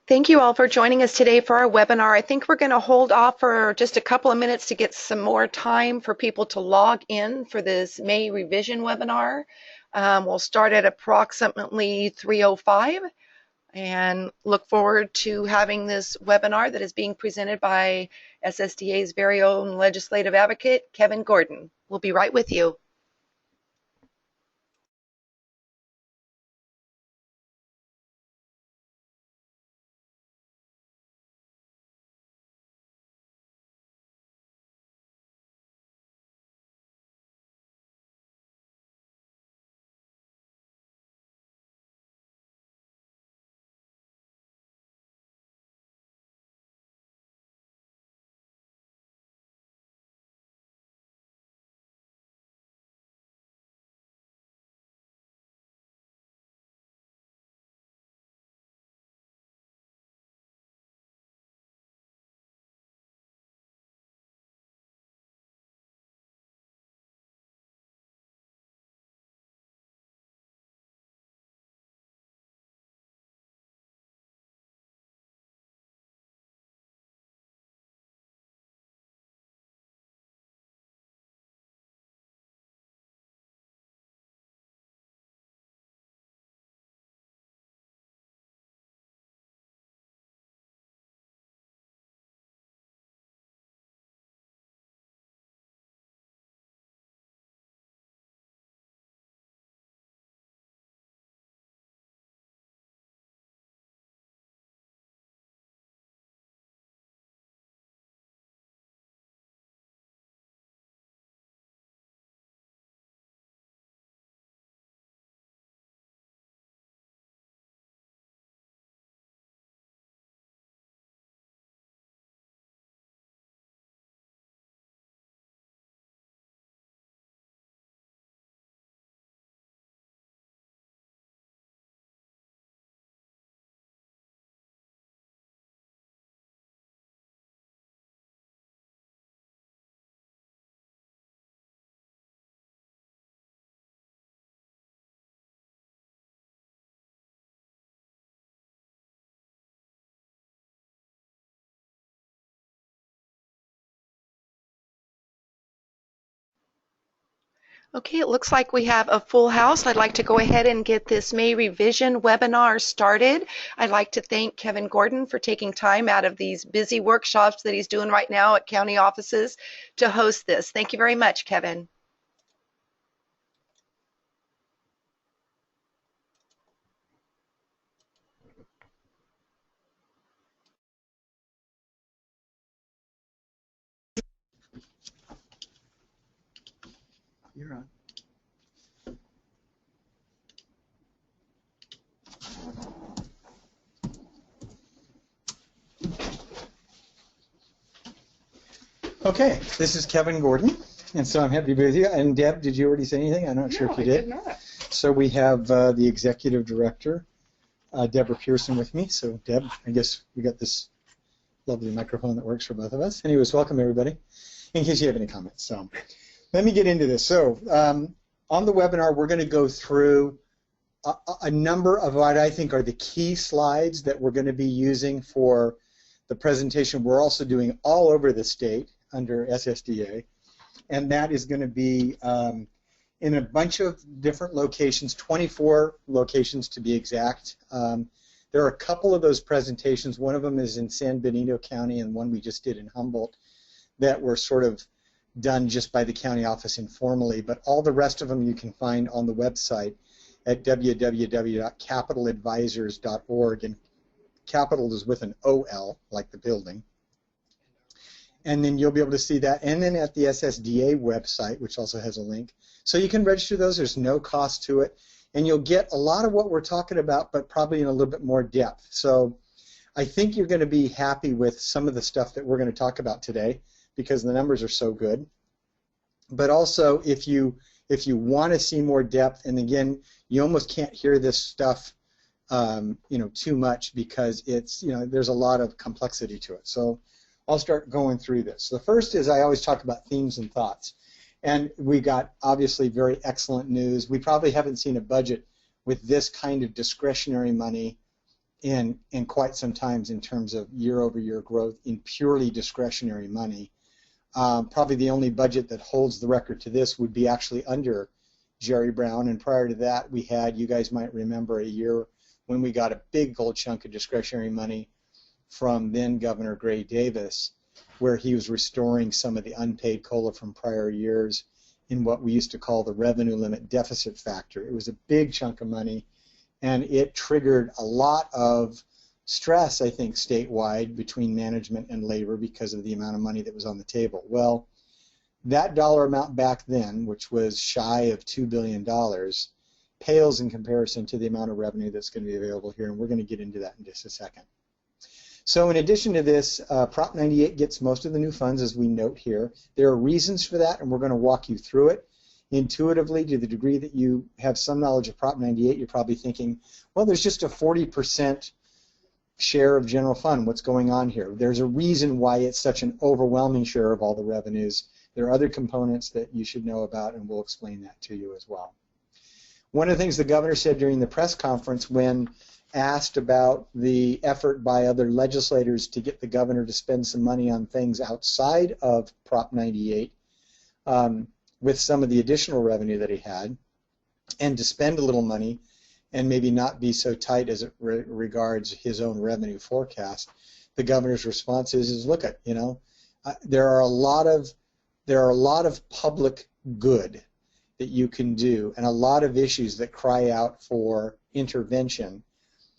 Thank you all for joining us today for our webinar. I think we're going to hold off for just a couple of minutes to get some more time for people to log in for this May revision webinar. We'll start at approximately 3:05 and look forward to having this webinar that is being presented by SSDA's very own legislative advocate, Kevin Gordon. We'll be right with you. Okay, it looks like we have a full house. I'd like to go ahead and get this May revision webinar started. I'd like to thank Kevin Gordon for taking time out of these busy workshops that he's doing right now at county offices to host this. Thank you very much, Kevin. You're on. Okay, this is Kevin Gordon, and so I'm happy to be with you. And Deb, did you already say anything? I'm not sure if you did. No, I did not. So we have the executive director, Deborah Pearson, with me. So Deb, I guess we got this lovely microphone that works for both of us. Anyways, welcome everybody. In case you have any comments, so let me get into this. So on the webinar, we're going to go through a number of what I think are the key slides that we're going to be using for the presentation we're also doing all over the state under SSDA, and that is going to be in a bunch of different locations, 24 locations to be exact. There are a couple of those presentations. One of them is in San Benito County, and one we just did in Humboldt that were sort of done just by the county office informally, but all the rest of them you can find on the website at www.capitaladvisors.org, and capital is with an O-L, like the building. And then you'll be able to see that, and then at the SSDA website, which also has a link. So you can register those. There's no cost to it, and you'll get a lot of what we're talking about, but probably in a little bit more depth. So I think you're going to be happy with some of the stuff that we're going to talk about today, because the numbers are so good. But also, if you want to see more depth, and again, you almost can't hear this stuff, too much, because it's, there's a lot of complexity to it. So I'll start going through this. The first is I always talk about themes and thoughts, and we got obviously very excellent news. We probably haven't seen a budget with this kind of discretionary money in quite some times in terms of year-over-year growth in purely discretionary money. Probably the only budget that holds the record to this would be actually under Jerry Brown, and prior to that we had, you guys might remember, a year when we got a big old chunk of discretionary money from then Governor Gray Davis, where he was restoring some of the unpaid COLA from prior years in what we used to call the revenue limit deficit factor. It was a big chunk of money, and it triggered a lot of stress, I think, statewide between management and labor because of the amount of money that was on the table. Well, that dollar amount back then, which was shy of $2 billion, pales in comparison to the amount of revenue that's going to be available here, and we're going to get into that in just a second. So in addition to this, Prop 98 gets most of the new funds, as we note here. There are reasons for that, and we're going to walk you through it. Intuitively, to the degree that you have some knowledge of Prop 98, you're probably thinking, well, there's just a 40% share of general fund. What's going on here? There's a reason why it's such an overwhelming share of all the revenues. There are other components that you should know about, and we'll explain that to you as well. One of the things the governor said during the press conference when asked about the effort by other legislators to get the governor to spend some money on things outside of Prop 98 with some of the additional revenue that he had, and to spend a little money and maybe not be so tight as it regards his own revenue forecast, the governor's response is look at, there are a lot of public good that you can do and a lot of issues that cry out for intervention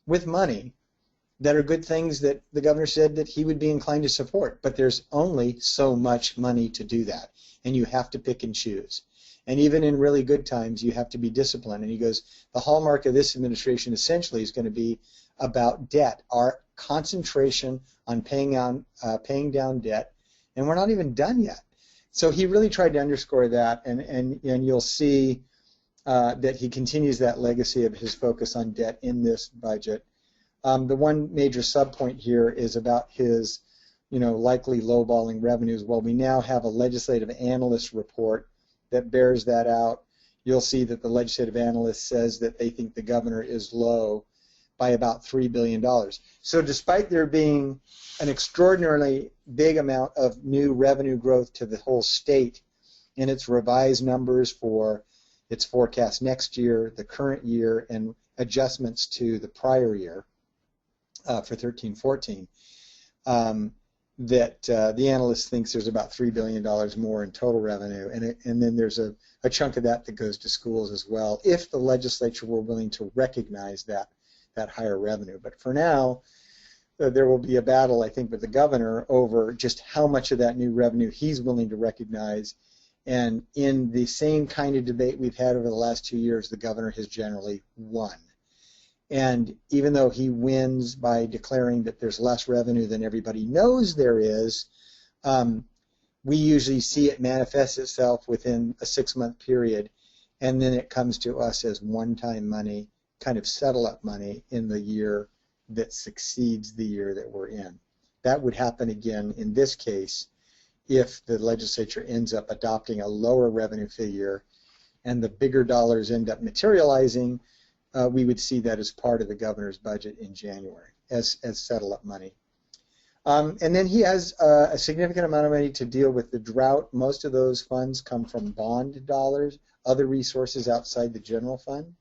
with money that are good things that the governor said that he would be inclined to support, but there's only so much money to do that, and you have to pick and choose. And even in really good times, you have to be disciplined. And he goes, the hallmark of this administration essentially is going to be about debt, our concentration on paying down debt, and we're not even done yet. So he really tried to underscore that, and you'll see that he continues that legacy of his focus on debt in this budget. The one major subpoint here is about his, likely lowballing revenues. Well, we now have a legislative analyst report that bears that out. You'll see that the legislative analyst says that they think the governor is low by about $3 billion. So despite there being an extraordinarily big amount of new revenue growth to the whole state in its revised numbers for its forecast next year, the current year, and adjustments to the prior year for 13-14, that the analyst thinks there's about $3 billion more in total revenue, and then there's a chunk of that that goes to schools as well, if the legislature were willing to recognize that higher revenue. But for now, there will be a battle, I think, with the governor over just how much of that new revenue he's willing to recognize. And in the same kind of debate we've had over the last 2 years, the governor has generally won. And even though he wins by declaring that there's less revenue than everybody knows there is, we usually see it manifest itself within a 6-month period, and then it comes to us as one-time money, kind of settle-up money in the year that succeeds the year that we're in. That would happen again in this case if the legislature ends up adopting a lower revenue figure and the bigger dollars end up materializing. We would see that as part of the governor's budget in January as settle-up money. And then he has a significant amount of money to deal with the drought. Most of those funds come from bond dollars, other resources outside the general fund.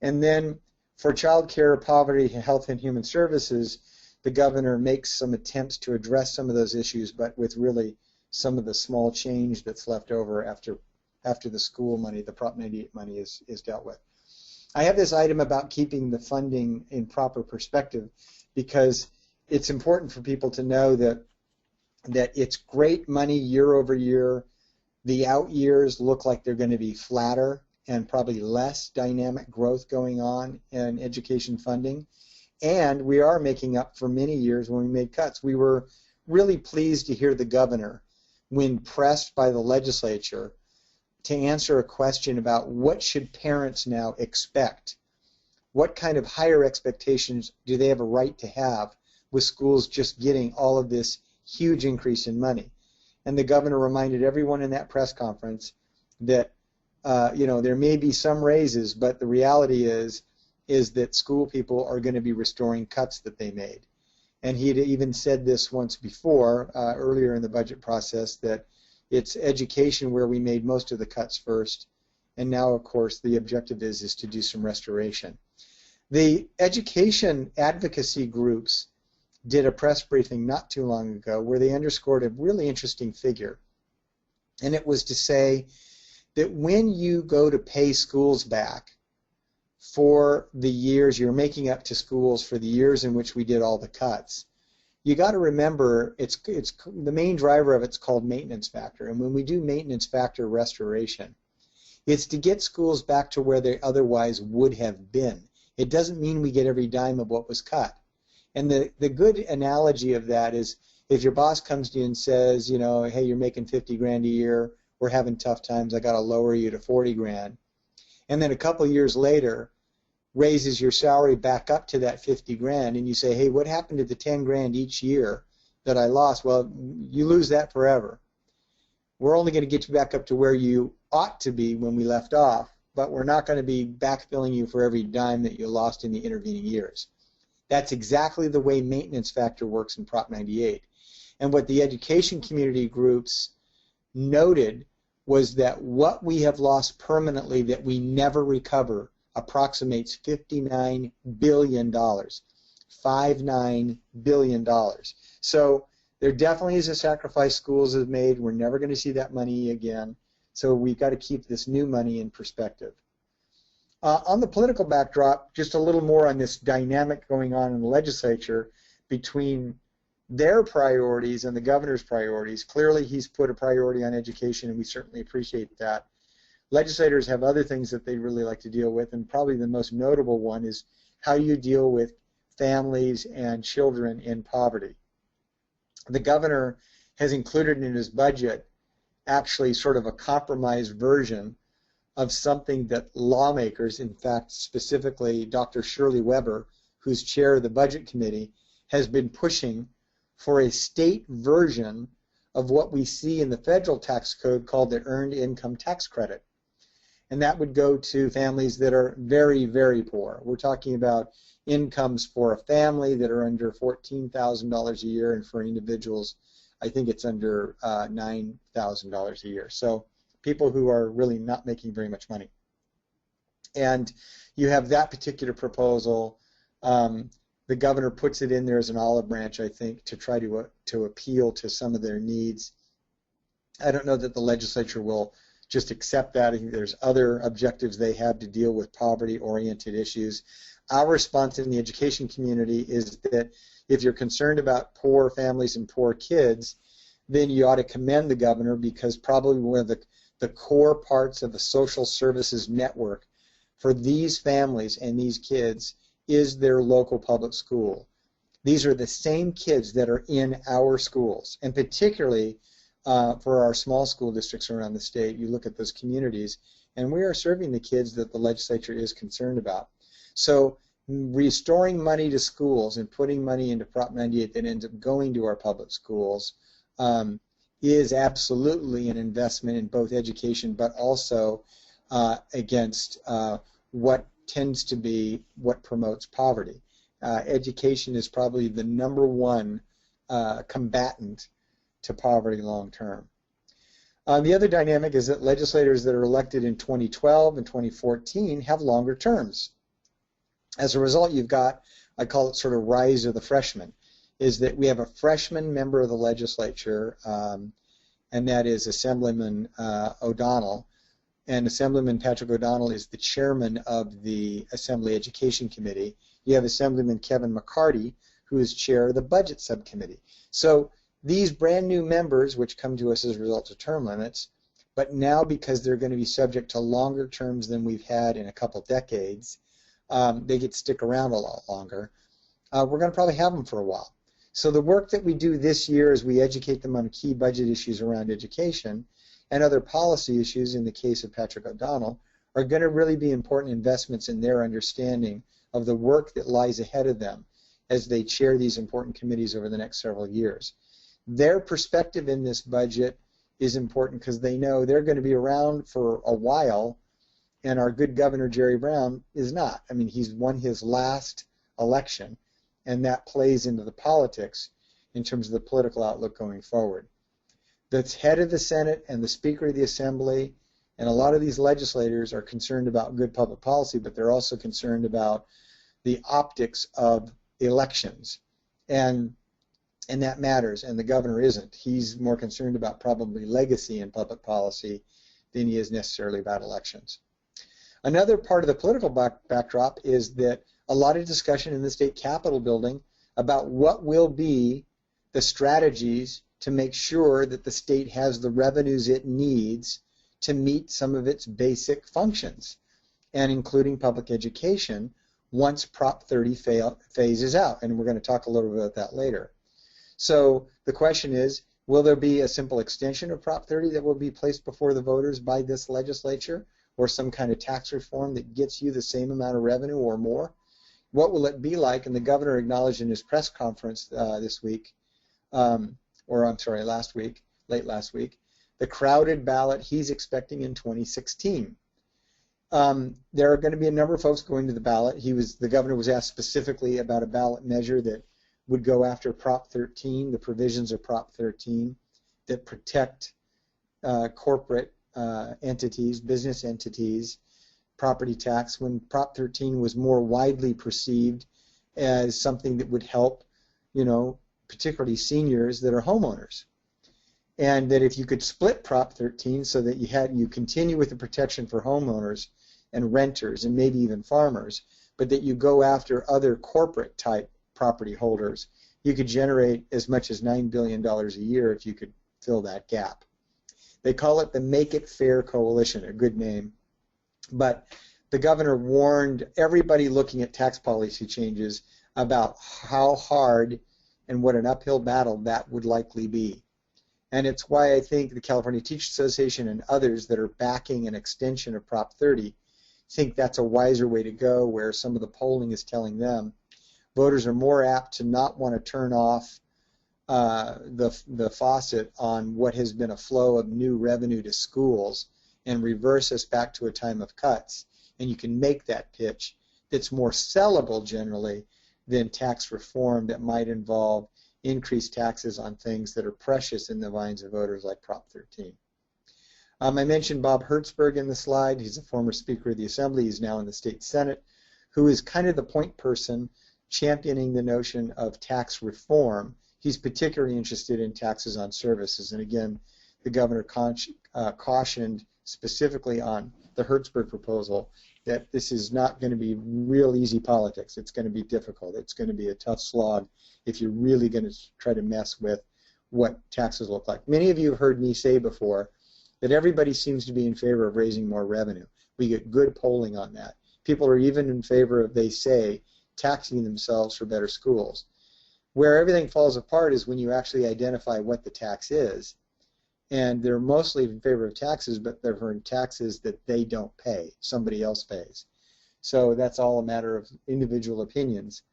And then for child care, poverty, health, and human services, the governor makes some attempts to address some of those issues, but with really some of the small change that's left over after the school money, the Prop 98 money is dealt with. I have this item about keeping the funding in proper perspective because it's important for people to know that it's great money year over year. The out years look like they're going to be flatter and probably less dynamic growth going on in education funding. And we are making up for many years when we made cuts. We were really pleased to hear the governor, when pressed by the legislature, to answer a question about what should parents now expect. What kind of higher expectations do they have a right to have with schools just getting all of this huge increase in money? And the governor reminded everyone in that press conference that you know, there may be some raises, but the reality is that school people are going to be restoring cuts that they made. And he had even said this once before, earlier in the budget process, that it's education where we made most of the cuts first, and now, of course, the objective is to do some restoration. The education advocacy groups did a press briefing not too long ago where they underscored a really interesting figure, and it was to say that when you go to pay schools back for the years you're making up to schools for the years in which we did all the cuts, you got to remember it's the main driver of it's called maintenance factor. And when we do maintenance factor restoration, it's to get schools back to where they otherwise would have been. It doesn't mean we get every dime of what was cut. And the good analogy of that is if your boss comes to you and says, you know, hey, you're making 50 grand a year, we're having tough times, I got to lower you to 40 grand. And then a couple years later raises your salary back up to that 50 grand, and you say, hey, what happened to the 10 grand each year that I lost? Well, you lose that forever. We're only going to get you back up to where you ought to be when we left off, but we're not going to be backfilling you for every dime that you lost in the intervening years. That's exactly the way maintenance factor works in Prop 98. And what the education community groups noted was that what we have lost permanently that we never recover approximates $59 billion. $59 billion. So there definitely is a sacrifice schools have made. We're never going to see that money again. So we've got to keep this new money in perspective. On the political backdrop, just a little more on this dynamic going on in the legislature between their priorities and the governor's priorities. Clearly, he's put a priority on education, and we certainly appreciate that. Legislators have other things that they really like to deal with, and probably the most notable one is how you deal with families and children in poverty. The governor has included in his budget actually sort of a compromised version of something that lawmakers, in fact specifically Dr. Shirley Weber, who's chair of the Budget Committee, has been pushing for a state version of what we see in the federal tax code called the Earned Income Tax Credit. And that would go to families that are very, very poor. We're talking about incomes for a family that are under $14,000 a year, and for individuals, I think it's under $9,000 a year. So people who are really not making very much money. And you have that particular proposal. The governor puts it in there as an olive branch, I think, to try to appeal to some of their needs. I don't know that the legislature will just accept that. I think there's other objectives they have to deal with poverty-oriented issues. Our response in the education community is that if you're concerned about poor families and poor kids, then you ought to commend the governor, because probably one of the core parts of the social services network for these families and these kids is their local public school. These are the same kids that are in our schools, and particularly for our small school districts around the state. You look at those communities, and we are serving the kids that the legislature is concerned about. So restoring money to schools and putting money into Prop 98 that ends up going to our public schools is absolutely an investment in both education, but also against what tends to be what promotes poverty. Education is probably the #1 combatant to poverty long term. The other dynamic is that legislators that are elected in 2012 and 2014 have longer terms. As a result, you've got, I call it sort of rise of the freshmen, is that we have a freshman member of the legislature, and that is Assemblyman O'Donnell. And Assemblyman Patrick O'Donnell is the chairman of the Assembly Education Committee. You have Assemblyman Kevin McCarty, who is chair of the Budget Subcommittee. So these brand new members, which come to us as a result of term limits, but now because they're going to be subject to longer terms than we've had in a couple decades, they get to stick around a lot longer. We're going to probably have them for a while. So the work that we do this year as we educate them on key budget issues around education and other policy issues in the case of Patrick O'Donnell are going to really be important investments in their understanding of the work that lies ahead of them as they chair these important committees over the next several years. Their perspective in this budget is important because they know they're going to be around for a while, and our good governor, Jerry Brown, is not. I mean, he's won his last election, and that plays into the politics in terms of the political outlook going forward. The head of the Senate and the Speaker of the Assembly and a lot of these legislators are concerned about good public policy, but they're also concerned about the optics of elections. And that matters, and the governor isn't. He's more concerned about probably legacy in public policy than he is necessarily about elections. Another part of the political backdrop is that a lot of discussion in the state capitol building about what will be the strategies to make sure that the state has the revenues it needs to meet some of its basic functions, and including public education once Prop 30 phases out, and we're going to talk a little bit about that later. So the question is, will there be a simple extension of Prop 30 that will be placed before the voters by this legislature, or some kind of tax reform that gets you the same amount of revenue or more? What will it be like? And the governor acknowledged in his press conference last week, late last week, the crowded ballot he's expecting in 2016. There are going to be a number of folks going to the ballot. The governor was asked specifically about a ballot measure that would go after Prop 13, the provisions of Prop 13 that protect corporate entities, business entities, property tax, when Prop 13 was more widely perceived as something that would help, particularly seniors that are homeowners. And that if you could split Prop 13 so that you continue with the protection for homeowners and renters and maybe even farmers, but that you go after other corporate type property holders, you could generate as much as $9 billion a year if you could fill that gap. They call it the Make It Fair Coalition, a good name. But the governor warned everybody looking at tax policy changes about how hard and what an uphill battle that would likely be. And it's why I think the California Teachers Association and others that are backing an extension of Prop 30 think that's a wiser way to go, where some of the polling is telling them voters are more apt to not want to turn off the faucet on what has been a flow of new revenue to schools and reverse us back to a time of cuts. And you can make that pitch that's more sellable generally than tax reform that might involve increased taxes on things that are precious in the minds of voters like Prop 13. I mentioned Bob Hertzberg in the slide. He's a former Speaker of the Assembly. He's now in the State Senate, who is kind of the point person championing the notion of tax reform. He's particularly interested in taxes on services. And again, the governor cautioned specifically on the Hertzberg proposal that this is not going to be real easy politics. It's going to be difficult. It's going to be a tough slog if you're really going to try to mess with what taxes look like. Many of you have heard me say before that everybody seems to be in favor of raising more revenue. We get good polling on that. People are even in favor of, they say, taxing themselves for better schools. Where everything falls apart is when you actually identify what the tax is. And they're mostly in favor of taxes, but they're for taxes that they don't pay, somebody else pays. So that's all a matter of individual opinions,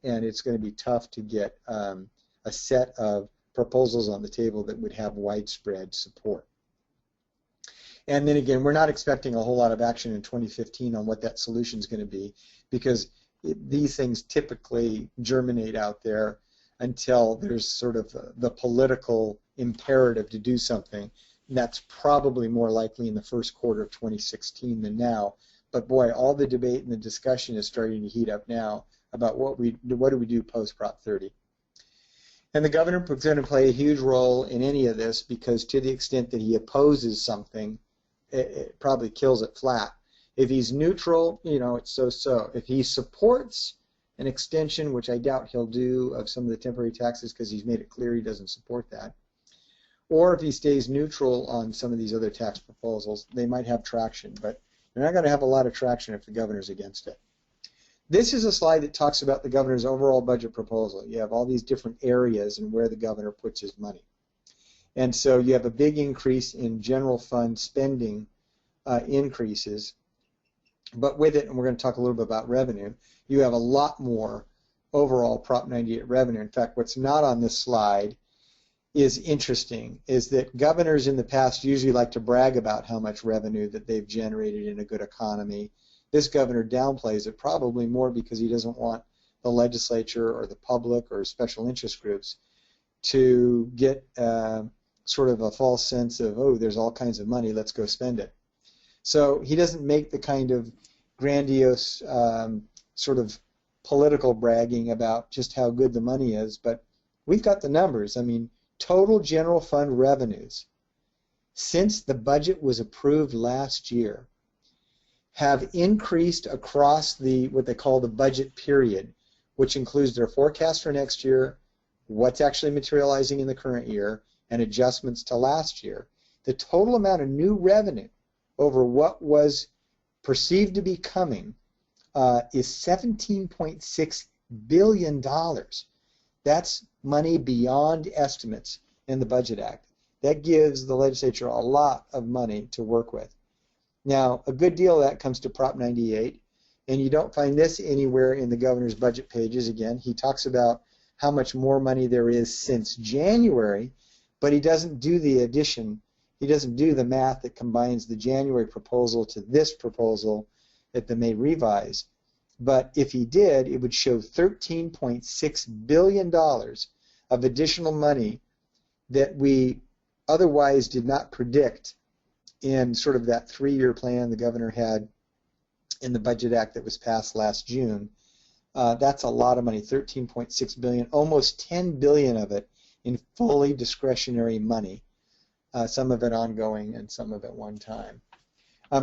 and it's going to be tough to get a set of proposals on the table that would have widespread support. And then again, we're not expecting a whole lot of action in 2015 on what that solution is going to be, because these things typically germinate out there until there's sort of the political imperative to do something. And that's probably more likely in the first quarter of 2016 than now. But boy, all the debate and the discussion is starting to heat up now about what do we do post Prop 30. And the governor is going to play a huge role in any of this, because to the extent that he opposes something, it probably kills it flat. If he's neutral, it's so-so. If he supports an extension, which I doubt he'll do, of some of the temporary taxes because he's made it clear he doesn't support that, or if he stays neutral on some of these other tax proposals, they might have traction, but they're not going to have a lot of traction if the governor's against it. This is a slide that talks about the governor's overall budget proposal. You have all these different areas and where the governor puts his money. And so you have a big increase in general fund spending increases, but with it, and we're going to talk a little bit about revenue, you have a lot more overall Prop 98 revenue. In fact, what's not on this slide is interesting, is that governors in the past usually like to brag about how much revenue that they've generated in a good economy. This governor downplays it, probably more because he doesn't want the legislature or the public or special interest groups to get sort of a false sense of, oh, there's all kinds of money, let's go spend it. So he doesn't make the kind of grandiose sort of political bragging about just how good the money is, but we've got the numbers. I mean, total general fund revenues since the budget was approved last year have increased across the what they call the budget period, which includes their forecast for next year, what's actually materializing in the current year, and adjustments to last year. The total amount of new revenue over what was perceived to be coming is $17.6 billion. That's money beyond estimates in the Budget Act. That gives the legislature a lot of money to work with. Now, a good deal of that comes to Prop 98, and you don't find this anywhere in the governor's budget pages. Again, he talks about how much more money there is since January, but he doesn't do the addition. He doesn't do the math that combines the January proposal to this proposal at the May revise. But if he did, it would show $13.6 billion of additional money that we otherwise did not predict in sort of that 3-year plan the governor had in the Budget Act that was passed last June. That's a lot of money, $13.6 billion, almost $10 billion of it in fully discretionary money, some of it ongoing and some of it one time.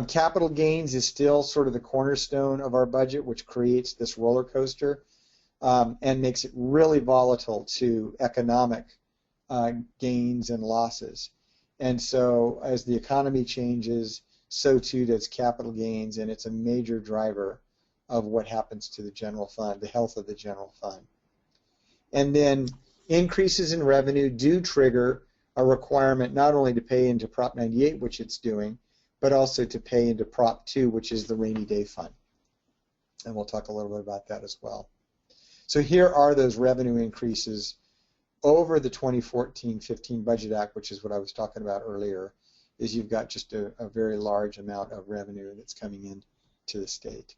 Capital gains is still sort of the cornerstone of our budget, which creates this roller coaster and makes it really volatile to economic gains and losses. And so as the economy changes, so too does capital gains, and it's a major driver of what happens to the general fund, the health of the general fund. And then increases in revenue do trigger a requirement not only to pay into Prop 98, which it's doing, but also to pay into Prop 2, which is the rainy day fund. And we'll talk a little bit about that as well. So here are those revenue increases over the 2014-15 Budget Act, which is what I was talking about earlier, is you've got just a very large amount of revenue that's coming in to the state.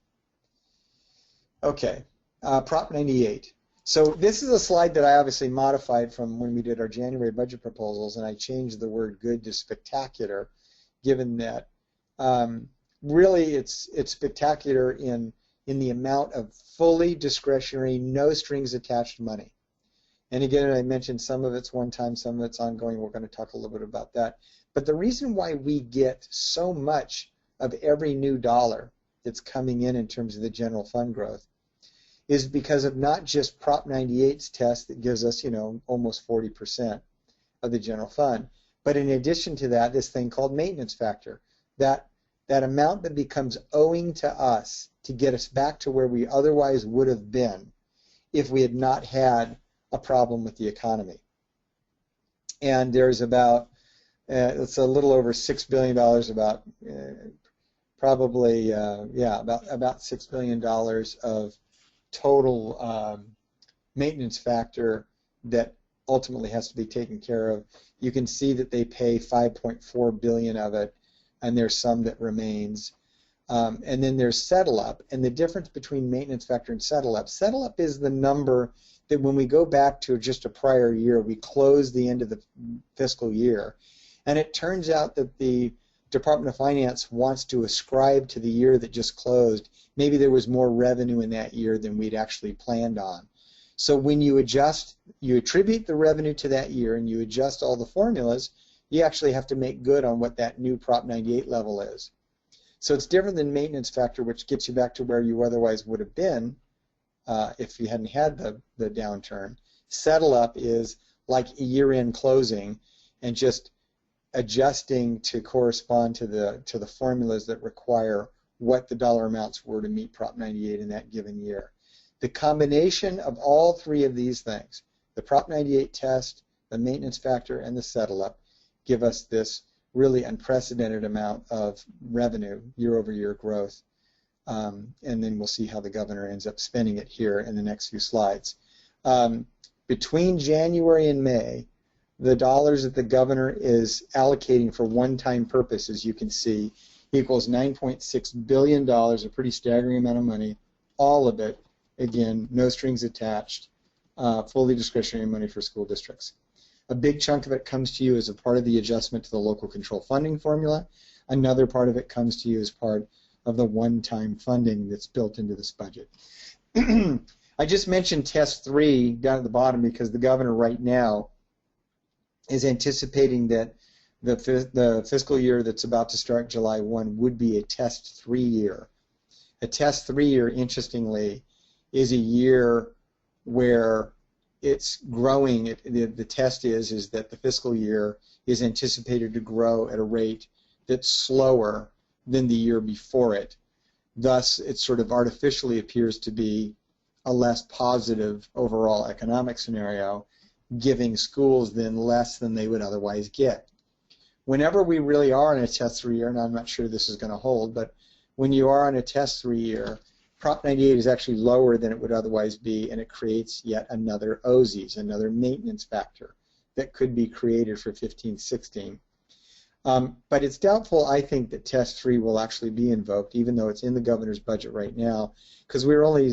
Okay, Prop 98. So this is a slide that I obviously modified from when we did our January budget proposals, and I changed the word good to spectacular, given that really it's spectacular in the amount of fully discretionary, no strings attached money. And again, I mentioned some of it's one time, some of it's ongoing. We're going to talk a little bit about that. But the reason why we get so much of every new dollar that's coming in terms of the general fund growth is because of not just Prop 98's test that gives us, almost 40% of the general fund, but in addition to that, this thing called maintenance factor, that amount that becomes owing to us to get us back to where we otherwise would have been if we had not had a problem with the economy. And there's about, it's a little over $6 billion, about probably, about $6 billion of total maintenance factor that ultimately has to be taken care of. You can see that they pay $5.4 billion of it, and there's some that remains. And then there's settle up, and the difference between maintenance factor and settle up is the number that when we go back to just a prior year, we close the end of the fiscal year, and it turns out that the Department of Finance wants to ascribe to the year that just closed, maybe there was more revenue in that year than we'd actually planned on. So when you adjust, you attribute the revenue to that year and you adjust all the formulas, you actually have to make good on what that new Prop 98 level is. So it's different than maintenance factor, which gets you back to where you otherwise would have been if you hadn't had the downturn. Settle up is like a year-end closing and just adjusting to correspond to the formulas that require what the dollar amounts were to meet Prop 98 in that given year. The combination of all three of these things, the Prop 98 test, the maintenance factor, and the settle up, give us this really unprecedented amount of revenue, year-over-year growth. And then we'll see how the governor ends up spending it here in the next few slides. Between January and May, the dollars that the governor is allocating for one-time purposes, you can see, equals $9.6 billion, a pretty staggering amount of money, all of it, again, no strings attached, fully discretionary money for school districts. A big chunk of it comes to you as a part of the adjustment to the local control funding formula. Another part of it comes to you as part of the one-time funding that's built into this budget. I just mentioned Test 3 down at the bottom because the governor right now is anticipating that the fiscal year that's about to start July 1 would be a Test 3 year. A Test 3 year, interestingly, is a year where it's growing. The test is that the fiscal year is anticipated to grow at a rate that's slower than the year before it. Thus, it sort of artificially appears to be a less positive overall economic scenario, giving schools then less than they would otherwise get. Whenever we really are in a Test 3 year, and I'm not sure this is going to hold, but when you are in a Test 3 year, Prop 98 is actually lower than it would otherwise be, and it creates yet another OZES, another maintenance factor that could be created for 15-16. But it's doubtful, I think, that Test 3 will actually be invoked, even though it's in the governor's budget right now, because we're only,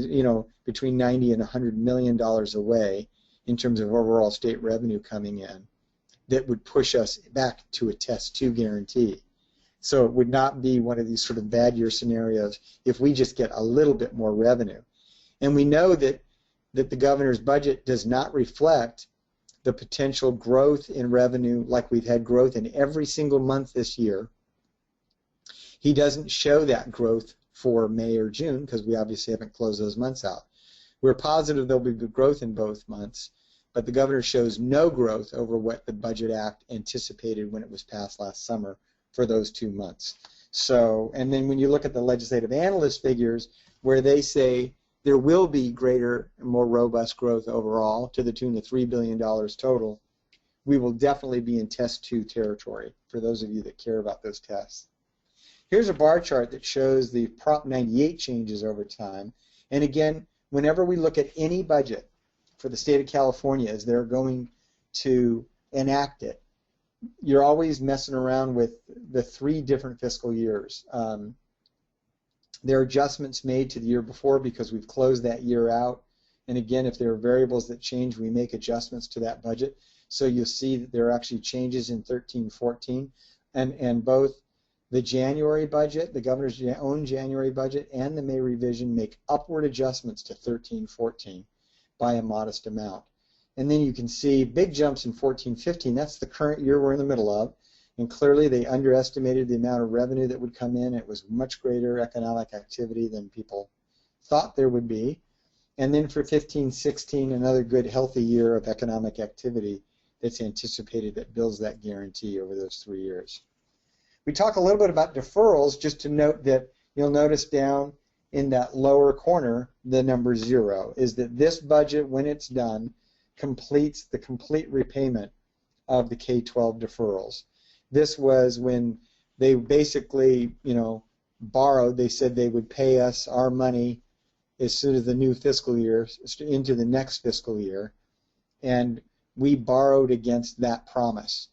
between $90 and $100 million away in terms of overall state revenue coming in that would push us back to a Test 2 guarantee. So it would not be one of these sort of bad year scenarios if we just get a little bit more revenue. And we know that the governor's budget does not reflect the potential growth in revenue like we've had growth in every single month this year. He doesn't show that growth for May or June because we obviously haven't closed those months out. We're positive there'll be good growth in both months, but the governor shows no growth over what the Budget Act anticipated when it was passed last summer for those 2 months. So, and then when you look at the legislative analyst figures where they say there will be greater and more robust growth overall to the tune of $3 billion total, we will definitely be in Test 2 territory for those of you that care about those tests. Here's a bar chart that shows the Prop 98 changes over time. And again, whenever we look at any budget for the state of California as they're going to enact it, you're always messing around with the 3 different fiscal years. There are adjustments made to the year before because we've closed that year out. And again, if there are variables that change, we make adjustments to that budget. So you'll see that there are actually changes in 13-14. And both the January budget, the governor's own January budget, and the May revision make upward adjustments to 13-14 by a modest amount. And then you can see big jumps in 14-15. That's the current year we're in the middle of. And clearly they underestimated the amount of revenue that would come in. It was much greater economic activity than people thought there would be. And then for 15-16, another good healthy year of economic activity that's anticipated that builds that guarantee over those 3 years. We talk a little bit about deferrals, just to note that you'll notice down in that lower corner the number 0 is that this budget, when it's done, completes the complete repayment of the K-12 deferrals. This was when they basically, borrowed. They said they would pay us our money as soon as the new fiscal year into the next fiscal year, and we borrowed against that promise.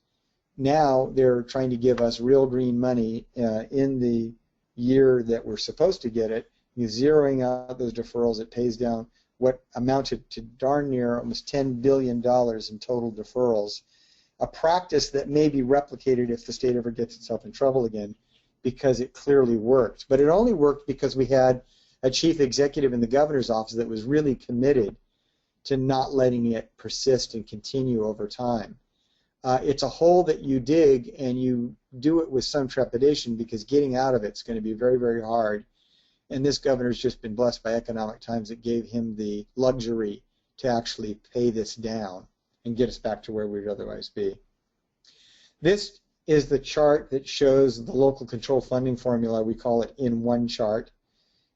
Now they're trying to give us real green money in the year that we're supposed to get it. You're zeroing out those deferrals. It pays down what amounted to darn near almost $10 billion in total deferrals, a practice that may be replicated if the state ever gets itself in trouble again, because it clearly worked. But it only worked because we had a chief executive in the governor's office that was really committed to not letting it persist and continue over time. It's a hole that you dig, and you do it with some trepidation because getting out of it's going to be very, very hard. And this governor's just been blessed by economic times that gave him the luxury to actually pay this down and get us back to where we'd otherwise be. This is the chart that shows the local control funding formula. We call it in one chart.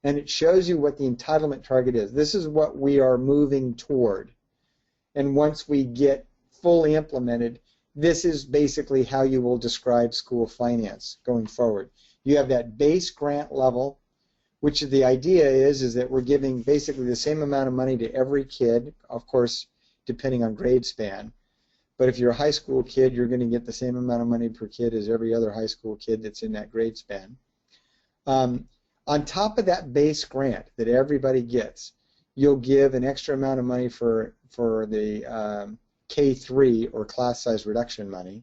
And it shows you what the entitlement target is. This is what we are moving toward. And once we get fully implemented, this is basically how you will describe school finance going forward. You have that base grant level, which the idea is that we're giving basically the same amount of money to every kid, of course, depending on grade span. But if you're a high school kid, you're going to get the same amount of money per kid as every other high school kid that's in that grade span. On top of that base grant that everybody gets, you'll give an extra amount of money for the K3 or class size reduction money.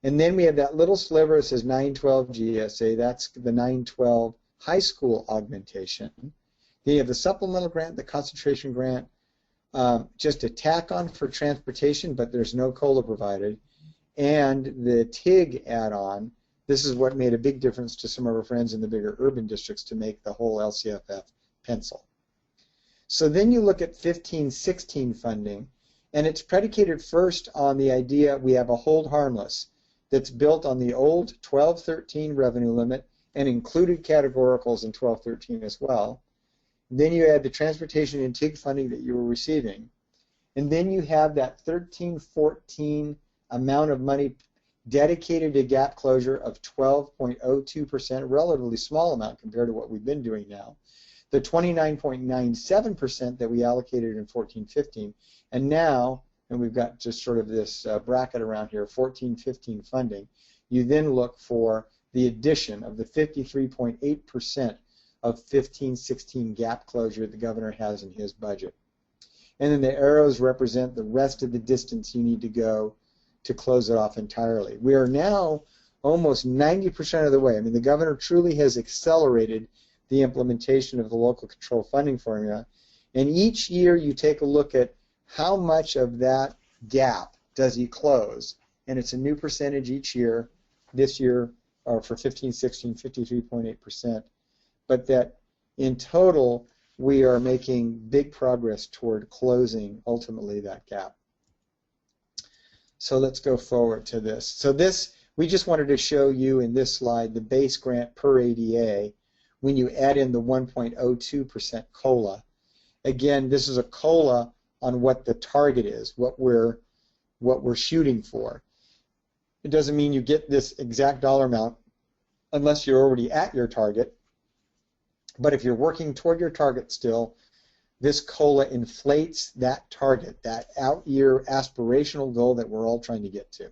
And then we have that little sliver that says 912 GSA. That's the 912 high school augmentation. Then you have the supplemental grant, the concentration grant, just a tack on for transportation, but there's no COLA provided. And the TIG add-on. This is what made a big difference to some of our friends in the bigger urban districts to make the whole LCFF pencil. So then you look at 15-16 funding, and it's predicated first on the idea we have a hold harmless that's built on the old 12-13 revenue limit and included categoricals in 12-13 as well. Then you add the transportation and TIG funding that you were receiving. And then you have that 13-14 amount of money dedicated to gap closure of 12.02%, a relatively small amount compared to what we've been doing now. The 29.97% that we allocated in 14-15, and now, and we've got just sort of this bracket around here, 14-15 funding, you then look for the addition of the 53.8% of 15-16 gap closure the governor has in his budget. And then the arrows represent the rest of the distance you need to go to close it off entirely. We are now almost 90% of the way. I mean, the governor truly has accelerated the implementation of the local control funding formula, and each year you take a look at how much of that gap does he close, and it's a new percentage each year. This year, or for 15-16, 53.8%, but that in total we are making big progress toward closing ultimately that gap. So let's go forward to this. So this, we just wanted to show you in this slide the base grant per ADA when you add in the 1.02% COLA. Again, this is a COLA on what the target is, what we're shooting for. It doesn't mean you get this exact dollar amount unless you're already at your target. But if you're working toward your target still, this COLA inflates that target, that out-year aspirational goal that we're all trying to get to.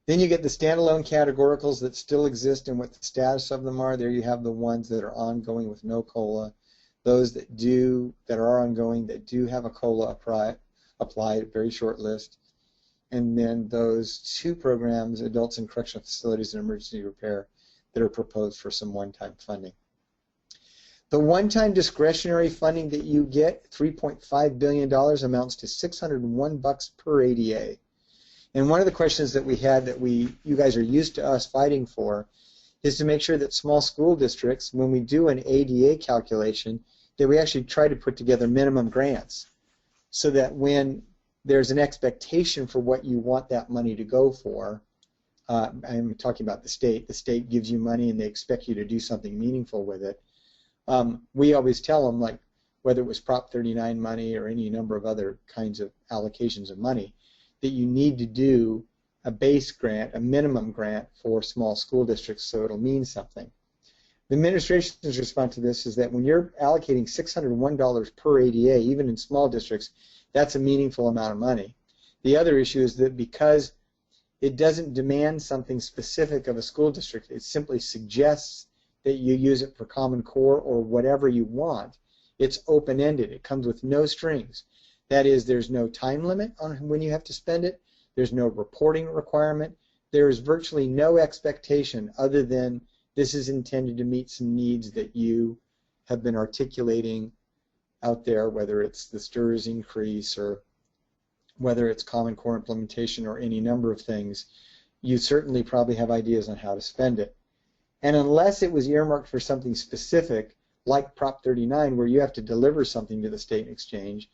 Then you get the standalone categoricals that still exist and what the status of them are. There you have the ones that are ongoing with no COLA, those that are ongoing that do have a COLA applied, very short list, and then those two programs, adults in correctional facilities and emergency repair, that are proposed for some one-time funding. The one-time discretionary funding that you get, $3.5 billion, amounts to $601 per ADA. And one of the questions that we had that you guys are used to us fighting for is to make sure that small school districts, when we do an ADA calculation, that we actually try to put together minimum grants so that when there's an expectation for what you want that money to go for, I'm talking about the state gives you money and they expect you to do something meaningful with it. We always tell them, like whether it was Prop 39 money or any number of other kinds of allocations of money, that you need to do a base grant, a minimum grant for small school districts so it'll mean something. The administration's response to this is that when you're allocating $601 per ADA, even in small districts, that's a meaningful amount of money. The other issue is that because it doesn't demand something specific of a school district, it simply suggests that you use it for Common Core or whatever you want. It's open-ended. It comes with no strings. That is, there's no time limit on when you have to spend it. There's no reporting requirement. There is virtually no expectation other than this is intended to meet some needs that you have been articulating out there, whether it's the STRS increase or whether it's Common Core implementation or any number of things. You certainly probably have ideas on how to spend it. And unless it was earmarked for something specific, like Prop 39, where you have to deliver something to the state and exchange,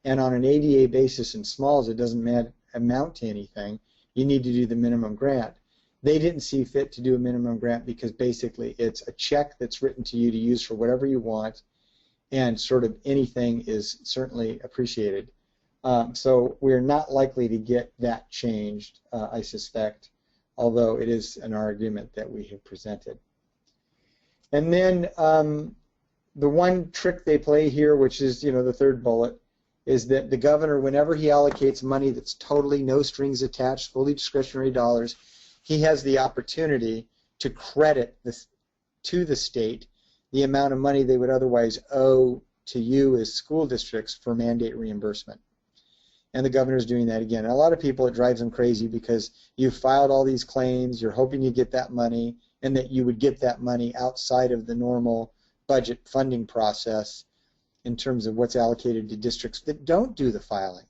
and on an ADA basis in smalls it doesn't amount to anything, you need to do the minimum grant. They didn't see fit to do a minimum grant because basically it's a check that's written to you to use for whatever you want, and sort of anything is certainly appreciated. So we're not likely to get that changed, I suspect, although it is an argument that we have presented. And then the one trick they play here, which is, the third bullet, is that the governor, whenever he allocates money that's totally no strings attached, fully discretionary dollars, he has the opportunity to credit to the state the amount of money they would otherwise owe to you as school districts for mandate reimbursement. And the governor's doing that again. And a lot of people, it drives them crazy because you've filed all these claims, you're hoping you get that money, and that you would get that money outside of the normal budget funding process in terms of what's allocated to districts that don't do the filing.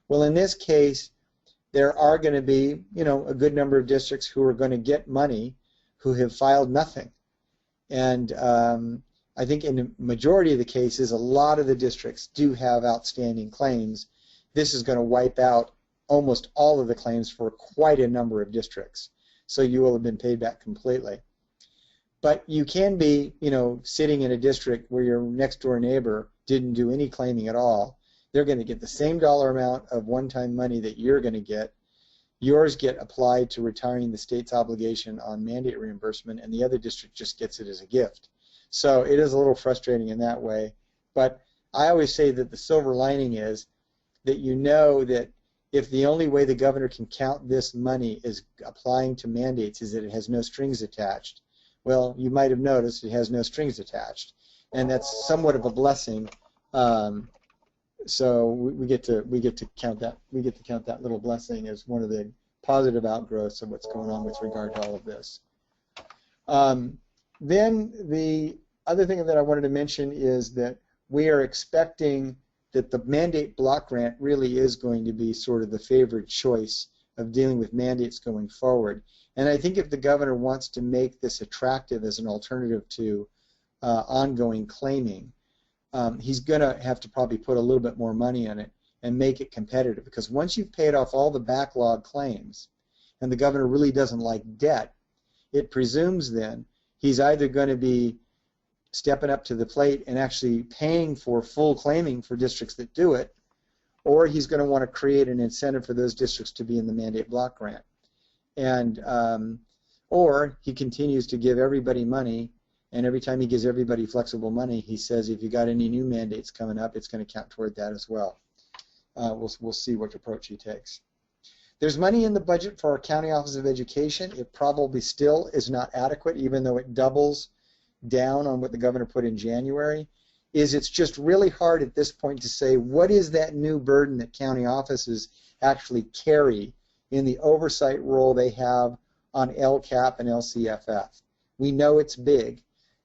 Well, in this case, there are going to be, a good number of districts who are going to get money who have filed nothing. And I think in the majority of the cases, a lot of the districts do have outstanding claims. This is going to wipe out almost all of the claims for quite a number of districts. So you will have been paid back completely. But you can be, sitting in a district where your next door neighbor didn't do any claiming at all. They're going to get the same dollar amount of one-time money that you're going to get. Yours get applied to retiring the state's obligation on mandate reimbursement, and the other district just gets it as a gift. So it is a little frustrating in that way. But I always say that the silver lining is that that if the only way the governor can count this money is applying to mandates is that it has no strings attached, well, you might have noticed it has no strings attached, and that's somewhat of a blessing. So we get to count that little blessing as one of the positive outgrowths of what's going on with regard to all of this. Then the other thing that I wanted to mention is that we are expecting that the mandate block grant really is going to be sort of the favored choice of dealing with mandates going forward. And I think if the governor wants to make this attractive as an alternative to ongoing claiming, he's going to have to probably put a little bit more money in it and make it competitive, because once you've paid off all the backlog claims, and the governor really doesn't like debt, it presumes then he's either going to be stepping up to the plate and actually paying for full claiming for districts that do it, or he's going to want to create an incentive for those districts to be in the mandate block grant. And or he continues to give everybody money, and every time he gives everybody flexible money, he says if you got any new mandates coming up, it's going to count toward that as well. We'll see what approach he takes. There's money in the budget for our County Office of Education. It probably still is not adequate, even though it doubles down on what the governor put in January. It's just really hard at this point to say what is that new burden that county offices actually carry in the oversight role they have on LCAP and LCFF. We know it's big.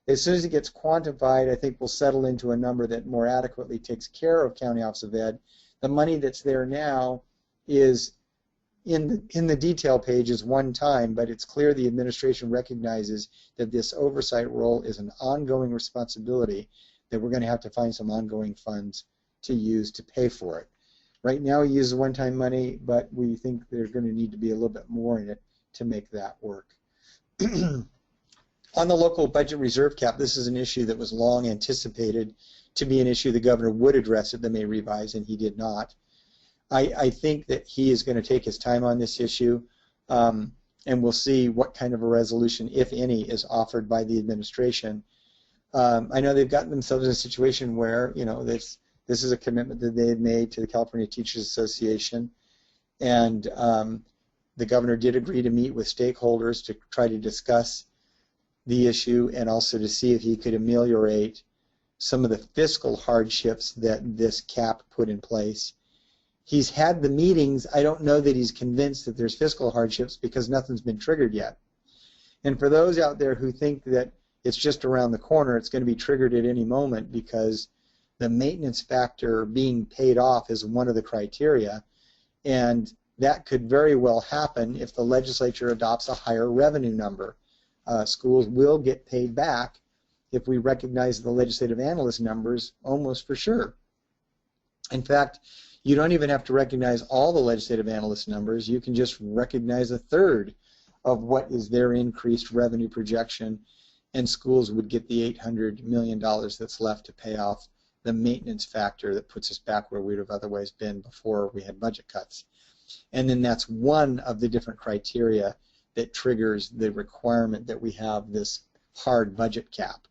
As soon as it gets quantified, I think we'll settle into a number that more adequately takes care of County Office of Ed. The money that's there now is in the detail pages one time, but it's clear the administration recognizes that this oversight role is an ongoing responsibility, that we're going to have to find some ongoing funds to use to pay for it. Right now he uses one-time money, but we think there's going to need to be a little bit more in it to make that work. On the local budget reserve cap, this is an issue that was long anticipated to be an issue the governor would address at the May revise, and he did not. I think that he is going to take his time on this issue, and we'll see what kind of a resolution, if any, is offered by the administration. I know they've gotten themselves in a situation where, this is a commitment that they had made to the California Teachers Association, and the governor did agree to meet with stakeholders to try to discuss the issue and also to see if he could ameliorate some of the fiscal hardships that this cap put in place. He's had the meetings. I don't know that he's convinced that there's fiscal hardships because nothing's been triggered yet. And for those out there who think that it's just around the corner, it's going to be triggered at any moment because the maintenance factor being paid off is one of the criteria, and that could very well happen if the legislature adopts a higher revenue number. Schools will get paid back if we recognize the legislative analyst numbers almost for sure. In fact, you don't even have to recognize all the legislative analyst numbers. You can just recognize a third of what is their increased revenue projection, and schools would get the $800 million that's left to pay off the maintenance factor that puts us back where we would have otherwise been before we had budget cuts. And then that's one of the different criteria that triggers the requirement that we have this hard budget cap.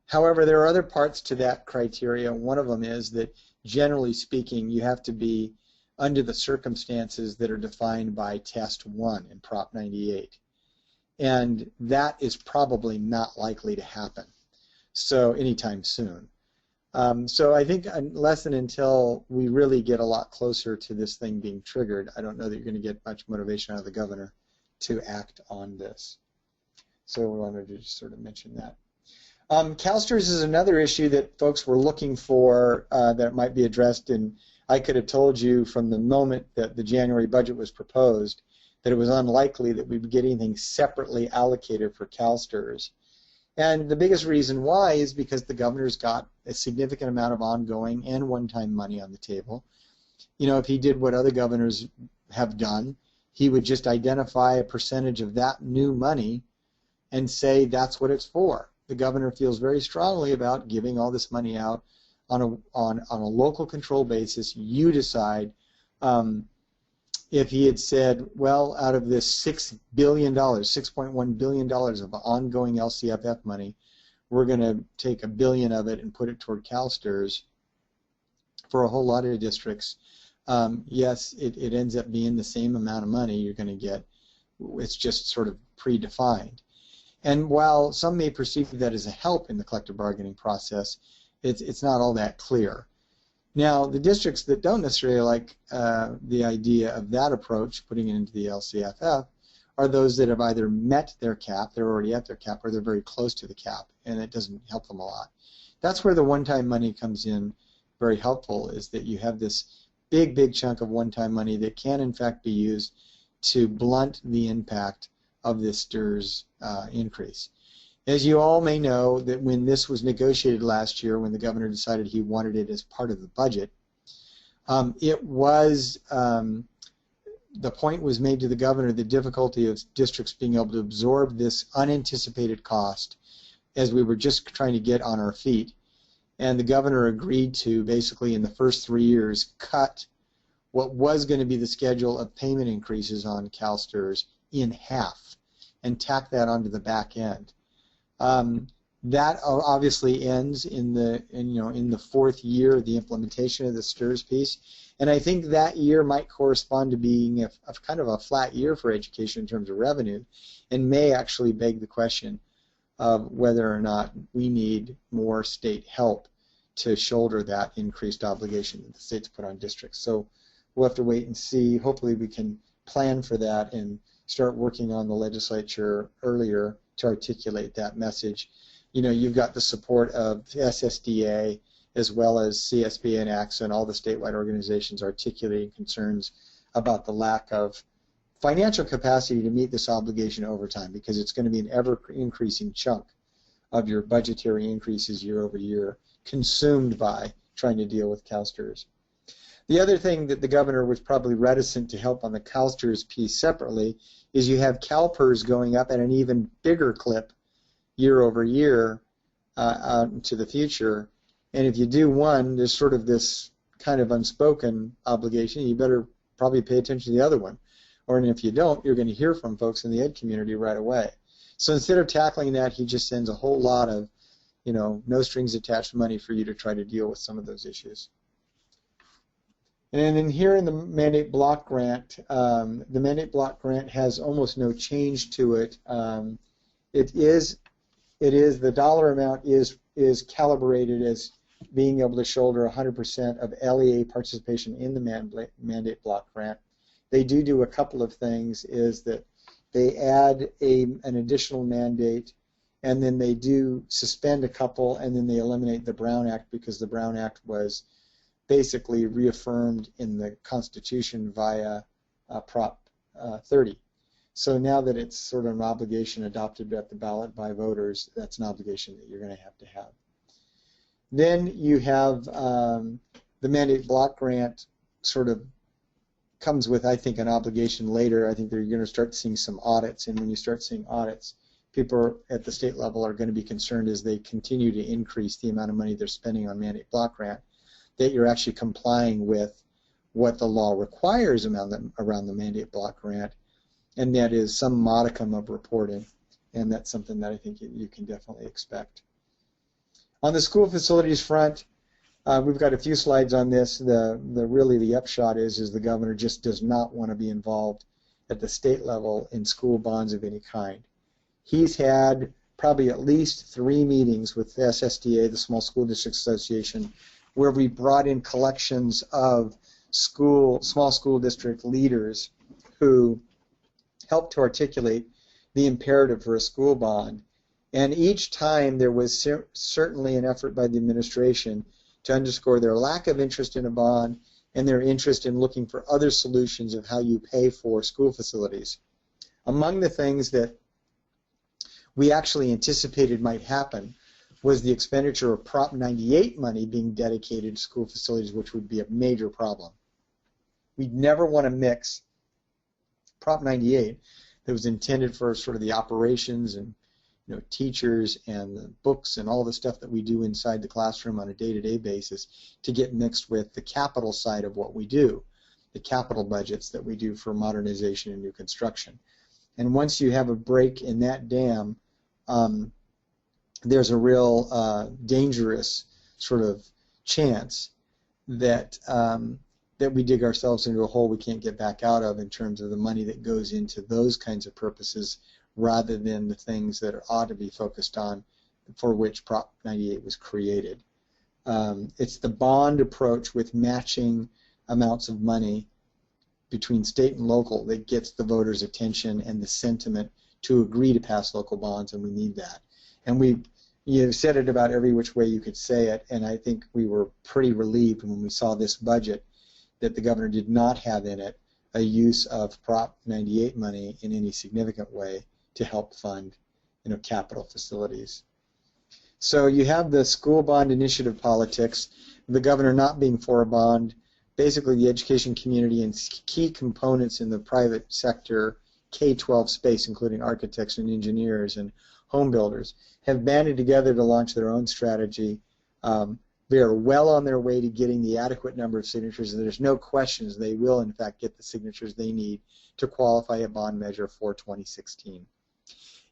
However, there are other parts to that criteria. One of them is that, generally speaking, you have to be under the circumstances that are defined by Test 1 in Prop 98. And that is probably not likely to happen so anytime soon. So I think unless and until we really get a lot closer to this thing being triggered, I don't know that you're going to get much motivation out of the governor to act on this. So we wanted to just sort of mention that. CalSTRS is another issue that folks were looking for that might be addressed, and I could have told you from the moment that the January budget was proposed that it was unlikely that we'd get anything separately allocated for CalSTRS. And the biggest reason why is because the governor's got a significant amount of ongoing and one-time money on the table. You know, if he did what other governors have done, he would just identify a percentage of that new money and say that's what it's for. The governor feels very strongly about giving all this money out on a local control basis. You decide. If he had said, well, out of this $6 billion, $6.1 billion of ongoing LCFF money, we're going to take $1 billion of it and put it toward CalSTRS for a whole lot of districts. Yes, it ends up being the same amount of money you're going to get. It's just sort of predefined. And while some may perceive that as a help in the collective bargaining process, it's not all that clear. Now, the districts that don't necessarily like the idea of that approach, putting it into the LCFF, are those that have either met their cap, they're already at their cap, or they're very close to the cap, and it doesn't help them a lot. That's where the one-time money comes in very helpful, is that you have this big chunk of one-time money that can, in fact, be used to blunt the impact of this STRS increase. As you all may know, that when this was negotiated last year, when the governor decided he wanted it as part of the budget, it was, the point was made to the governor, the difficulty of districts being able to absorb this unanticipated cost as we were just trying to get on our feet. And the governor agreed to basically in the first 3 years cut what was going to be the schedule of payment increases on CalSTRS in half and tack that onto the back end. That obviously ends in the fourth year of the implementation of the STRS piece, and I think that year might correspond to being a kind of a flat year for education in terms of revenue, and may actually beg the question of whether or not we need more state help to shoulder that increased obligation that the states put on districts. So we'll have to wait and see. Hopefully we can plan for that and start working on the legislature earlier to articulate that message. You know, you've got the support of SSDA as well as CSBA and AXA and all the statewide organizations articulating concerns about the lack of financial capacity to meet this obligation over time, because it's going to be an ever-increasing chunk of your budgetary increases year over year consumed by trying to deal with CalSTRS. The other thing that the governor was probably reticent to help on the CalSTRS piece separately is you have CalPERS going up at an even bigger clip year over year out into the future. And if you do one, there's sort of this kind of unspoken obligation. You better probably pay attention to the other one. Or if you don't, you're going to hear from folks in the ed community right away. So instead of tackling that, he just sends a whole lot of, you know, no strings attached money for you to try to deal with some of those issues. And then here in the mandate block grant, the mandate block grant has almost no change to it. The dollar amount is calibrated as being able to shoulder 100% of LEA participation in the mandate block grant. They do a couple of things, is that they add an additional mandate, and then they do suspend a couple, and then they eliminate the Brown Act, because the Brown Act was basically reaffirmed in the Constitution via Prop 30. So now that it's sort of an obligation adopted at the ballot by voters, that's an obligation that you're going to have. Then you have the mandate block grant sort of comes with, I think, an obligation later. I think that you're going to start seeing some audits, and when you start seeing audits, people at the state level are going to be concerned as they continue to increase the amount of money they're spending on mandate block grant, that you're actually complying with what the law requires around the mandate block grant, and that is some modicum of reporting, and that's something that I think you can definitely expect. On the school facilities front, we've got a few slides on this. Really the upshot is the governor just does not want to be involved at the state level in school bonds of any kind. He's had probably at least 3 meetings with the SSDA, the Small School District Association, where we brought in collections of small school district leaders who helped to articulate the imperative for a school bond. And each time there was certainly an effort by the administration to underscore their lack of interest in a bond and their interest in looking for other solutions of how you pay for school facilities. Among the things that we actually anticipated might happen was the expenditure of Prop 98 money being dedicated to school facilities, which would be a major problem. We'd never want to mix Prop 98 that was intended for sort of the operations and teachers and the books and all the stuff that we do inside the classroom on a day-to-day basis to get mixed with the capital side of what we do, the capital budgets that we do for modernization and new construction. And once you have a break in that dam, there's a real dangerous sort of chance that that we dig ourselves into a hole we can't get back out of in terms of the money that goes into those kinds of purposes rather than the things that ought to be focused on for which Prop 98 was created. It's the bond approach with matching amounts of money between state and local that gets the voters' attention and the sentiment to agree to pass local bonds, and we need that. And you've said it about every which way you could say it, and I think we were pretty relieved when we saw this budget that the governor did not have in it a use of Prop 98 money in any significant way to help fund capital facilities. So you have the school bond initiative politics, the governor not being for a bond. Basically the education community and key components in the private sector K-12 space, including architects and engineers and home builders, have banded together to launch their own strategy. They are well on their way to getting the adequate number of signatures, and there's no questions they will in fact get the signatures they need to qualify a bond measure for 2016.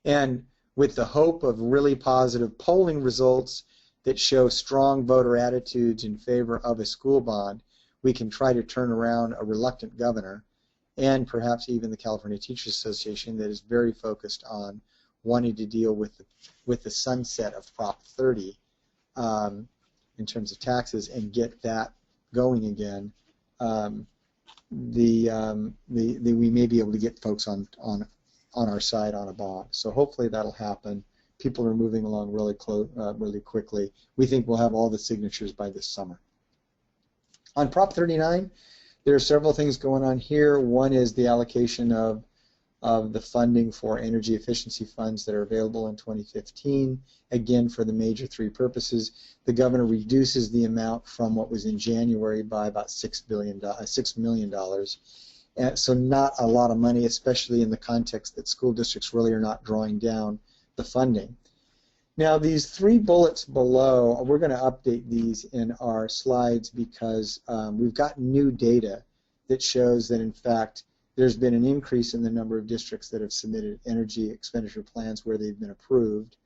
And with the hope of really positive polling results that show strong voter attitudes in favor of a school bond, we can try to turn around a reluctant governor and perhaps even the California Teachers Association that is very focused on wanting to deal with the sunset of Prop 30 in terms of taxes and get that going again. We may be able to get folks on our side on a bond. So hopefully that'll happen. People are moving along really quickly. We think we'll have all the signatures by this summer. On Prop 39, there are several things going on here. One is the allocation of the funding for energy efficiency funds that are available in 2015, again for the major 3 purposes. The governor reduces the amount from what was in January by about $6 million. So not a lot of money, especially in the context that school districts really are not drawing down the funding. Now these 3 bullets below, we're going to update these in our slides because we've got new data that shows that in fact there's been an increase in the number of districts that have submitted energy expenditure plans where they've been approved,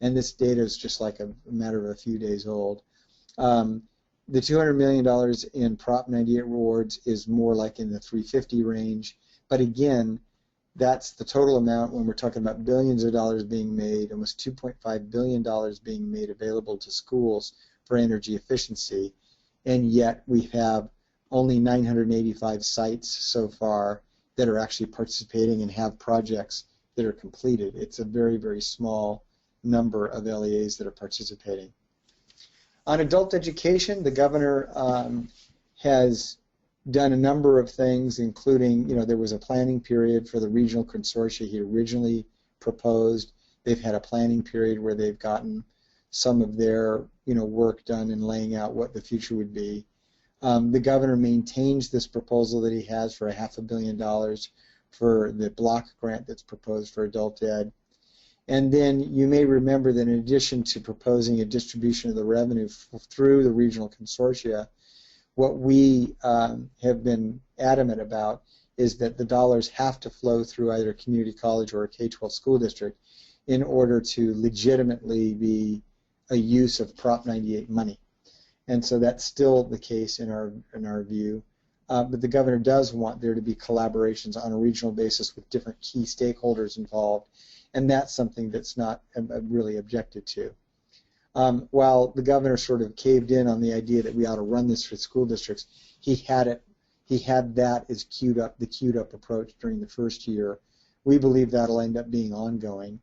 and this data is just like a matter of a few days old. The $200 million in Prop 98 rewards is more like in the 350 range, but again, that's the total amount when we're talking about billions of dollars being made, almost $2.5 billion being made available to schools for energy efficiency, and yet we have only 985 sites so far that are actually participating and have projects that are completed. It's a very, very small number of LEAs that are participating. On adult education, the governor has done a number of things, including, there was a planning period for the regional consortia he originally proposed. They've had a planning period where they've gotten some of their, work done in laying out what the future would be. The governor maintains this proposal that he has for $500 million for the block grant that's proposed for adult ed. And then you may remember that in addition to proposing a distribution of the revenue through the regional consortia, what we have been adamant about is that the dollars have to flow through either a community college or a K-12 school district in order to legitimately be a use of Prop 98 money. And so that's still the case in our view. But the governor does want there to be collaborations on a regional basis with different key stakeholders involved, and that's something that's not really objected to. While the governor sort of caved in on the idea that we ought to run this for school districts, he had that as the queued up approach during the first year. We believe that'll end up being ongoing.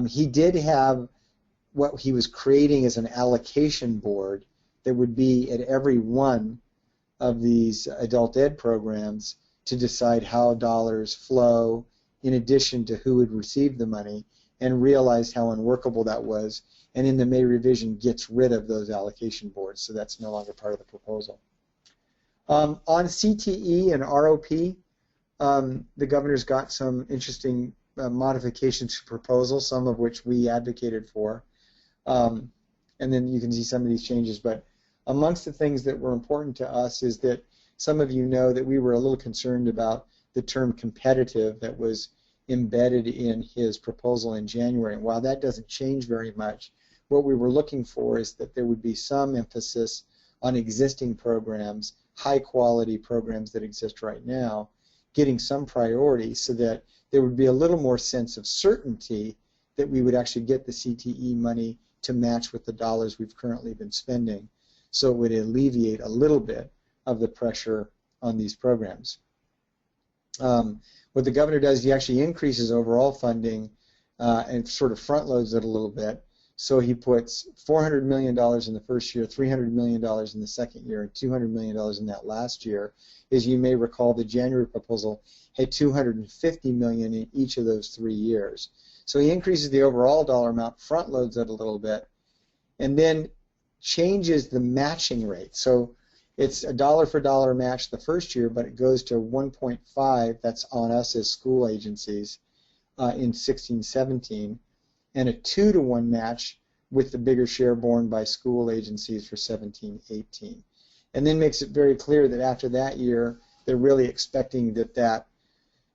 He did have what he was creating as an allocation board that would be at every one of these adult ed programs to decide how dollars flow in addition to who would receive the money, and realized how unworkable that was, and in the May revision gets rid of those allocation boards, so that's no longer part of the proposal. On CTE and ROP, the governor's got some interesting modifications to proposals, some of which we advocated for, and then you can see some of these changes. But amongst the things that were important to us is that some of you know that we were a little concerned about the term competitive that was embedded in his proposal in January. And while that doesn't change very much, what we were looking for is that there would be some emphasis on existing programs, high-quality programs that exist right now, getting some priority so that there would be a little more sense of certainty that we would actually get the CTE money to match with the dollars we've currently been spending, so it would alleviate a little bit of the pressure on these programs. What the governor does, he actually increases overall funding and sort of front loads it a little bit. So he puts $400 million in the first year, $300 million in the second year, and $200 million in that last year. As you may recall, the January proposal had $250 million in each of those 3 years. So he increases the overall dollar amount, front loads it a little bit, and then changes the matching rate. So it's a dollar for dollar match the first year, but it goes to 1.5, that's on us as school agencies, in 16-17, and a 2-to-1 match with the bigger share borne by school agencies for 17-18. And then makes it very clear that after that year, they're really expecting that that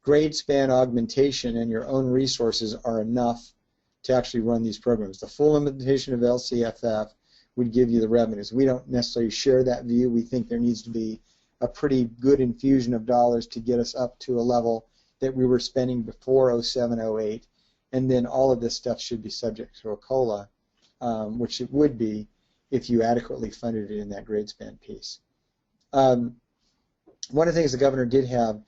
grade span augmentation and your own resources are enough to actually run these programs. The full implementation of LCFF would give you the revenues. We don't necessarily share that view. We think there needs to be a pretty good infusion of dollars to get us up to a level that we were spending before 07-08, and then all of this stuff should be subject to a COLA, which it would be if you adequately funded it in that grade span piece. One of the things the governor did have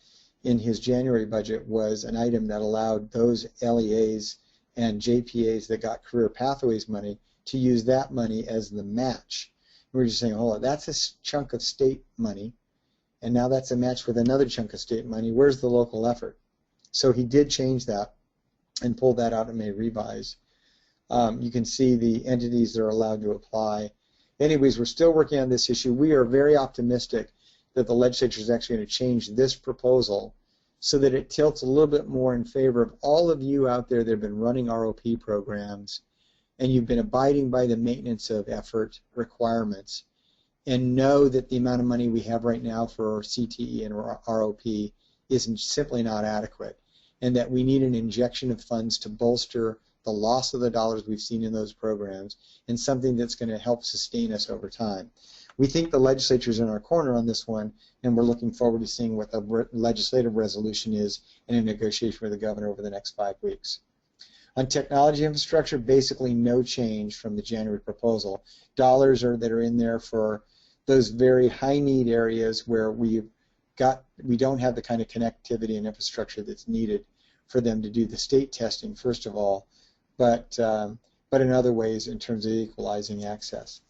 in his January budget was an item that allowed those LEAs and JPAs that got career pathways money to use that money as the match. We're just saying, hold on, that's a chunk of state money, and now that's a match with another chunk of state money. Where's the local effort? So he did change that and pull that out and may revise. You can see the entities that are allowed to apply. Anyways, we're still working on this issue. We are very optimistic that the legislature is actually going to change this proposal so that it tilts a little bit more in favor of all of you out there that have been running ROP programs and you've been abiding by the maintenance of effort requirements, and know that the amount of money we have right now for CTE and ROP is simply not adequate, and that we need an injection of funds to bolster the loss of the dollars we've seen in those programs and something that's going to help sustain us over time. We think the legislature is in our corner on this one, and we're looking forward to seeing what the legislative resolution is in a negotiation with the governor over the next 5 weeks. On technology infrastructure, basically no change from the January proposal. Dollars that are in there for those very high need areas where we don't have the kind of connectivity and infrastructure that's needed for them to do the state testing, first of all, but in other ways in terms of equalizing access.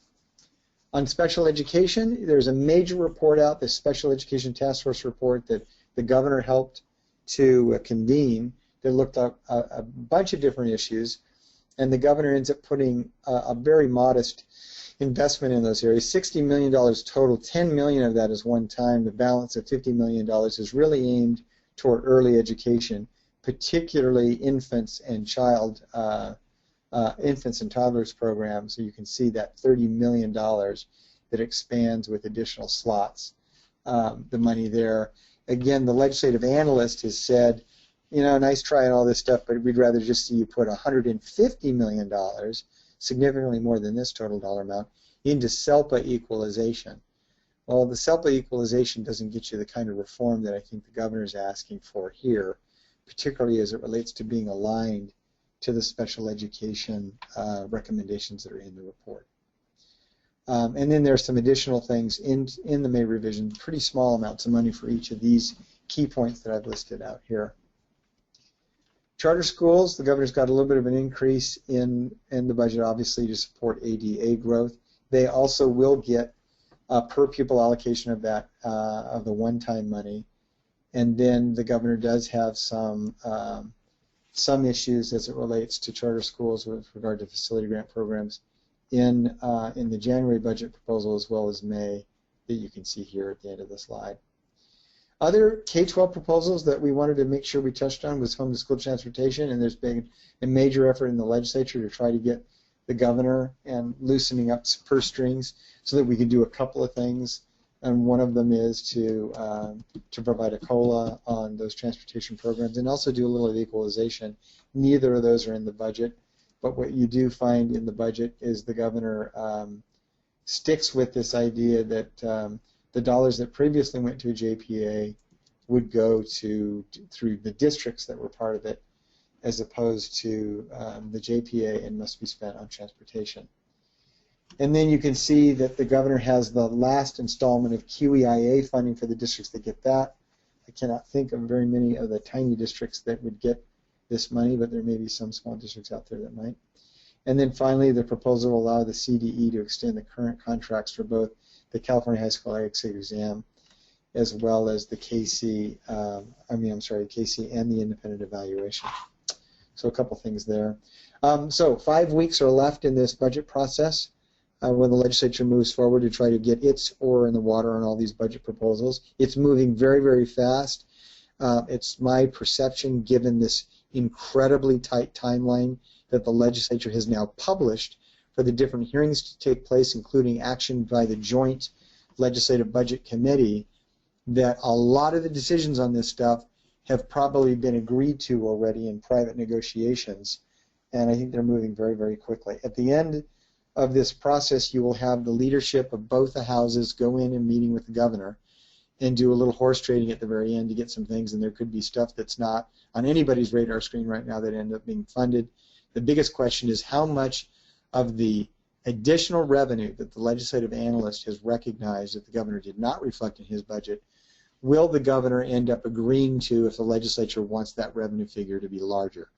On special education, there's a major report out, the Special Education Task Force report that the governor helped to convene that looked at a bunch of different issues, and the governor ends up putting a very modest investment in those areas, $60 million total. $10 million of that is one time. The balance of $50 million is really aimed toward early education, particularly infants and infants and toddlers programs. So you can see that $30 million that expands with additional slots, the money there. Again, the legislative analyst has said, you know, nice trying all this stuff, but we'd rather just see you put $150 million significantly more than this total dollar amount, into SELPA equalization. Well, the SELPA equalization doesn't get you the kind of reform that I think the governor is asking for here, particularly as it relates to being aligned to the special education recommendations that are in the report. And then there's some additional things in the May revision, pretty small amounts of money for each of these key points that I've listed out here. Charter schools, the governor's got a little bit of an increase in the budget, obviously, to support ADA growth. They also will get a per pupil allocation of that, of the one-time money. And then the governor does have some issues as it relates to charter schools with regard to facility grant programs in the January budget proposal as well as May that you can see here at the end of the slide. Other K-12 proposals that we wanted to make sure we touched on was home to school transportation, and there's been a major effort in the legislature to try to get the governor and loosening up purse strings so that we can do a couple of things, and one of them is to provide a COLA on those transportation programs and also do a little of equalization. Neither of those are in the budget. But what you do find in the budget is the governor sticks with this idea that the dollars that previously went to a JPA would go through the districts that were part of it, as opposed to the JPA, and must be spent on transportation. And then you can see that the governor has the last installment of QEIA funding for the districts that get that. I cannot think of very many of the tiny districts that would get this money, but there may be some small districts out there that might. And then finally, the proposal will allow the CDE to extend the current contracts for both the California High School Ag exam as well as the KC, KC and the independent evaluation. So a couple things there. So 5 weeks are left in this budget process when the legislature moves forward to try to get its oar in the water on all these budget proposals. It's moving very, very fast. It's my perception, given this incredibly tight timeline that the legislature has now published for the different hearings to take place, including action by the Joint Legislative Budget Committee, that a lot of the decisions on this stuff have probably been agreed to already in private negotiations, and I think they're moving very, very quickly. At the end of this process, you will have the leadership of both the houses go in and meeting with the governor and do a little horse trading at the very end to get some things, and there could be stuff that's not on anybody's radar screen right now that end up being funded. The biggest question is how much of the additional revenue that the legislative analyst has recognized that the governor did not reflect in his budget will the governor end up agreeing to if the legislature wants that revenue figure to be larger.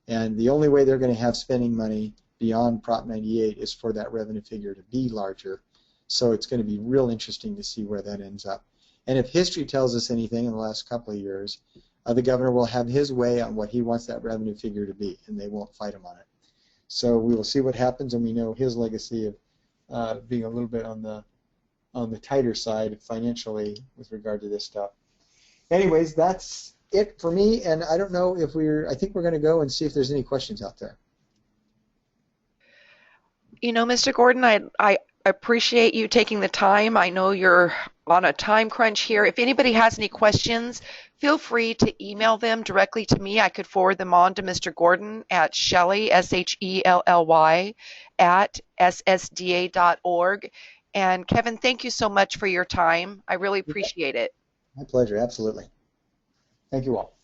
And the only way they're going to have spending money beyond Prop 98 is for that revenue figure to be larger. So it's going to be real interesting to see where that ends up. And if history tells us anything in the last couple of years, the governor will have his way on what he wants that revenue figure to be, and they won't fight him on it. So we will see what happens, and we know his legacy of being a little bit on the tighter side financially with regard to this stuff. Anyways, that's it for me, and I don't know if I think we're going to go and see if there's any questions out there. You know, Mr. Gordon, I appreciate you taking the time. I know you're on a time crunch here. If anybody has any questions, feel free to email them directly to me. I could forward them on to Mr. Gordon at Shelley, SHELLY, at ssda.org. And Kevin, thank you so much for your time. I really appreciate it. My pleasure, absolutely. Thank you all.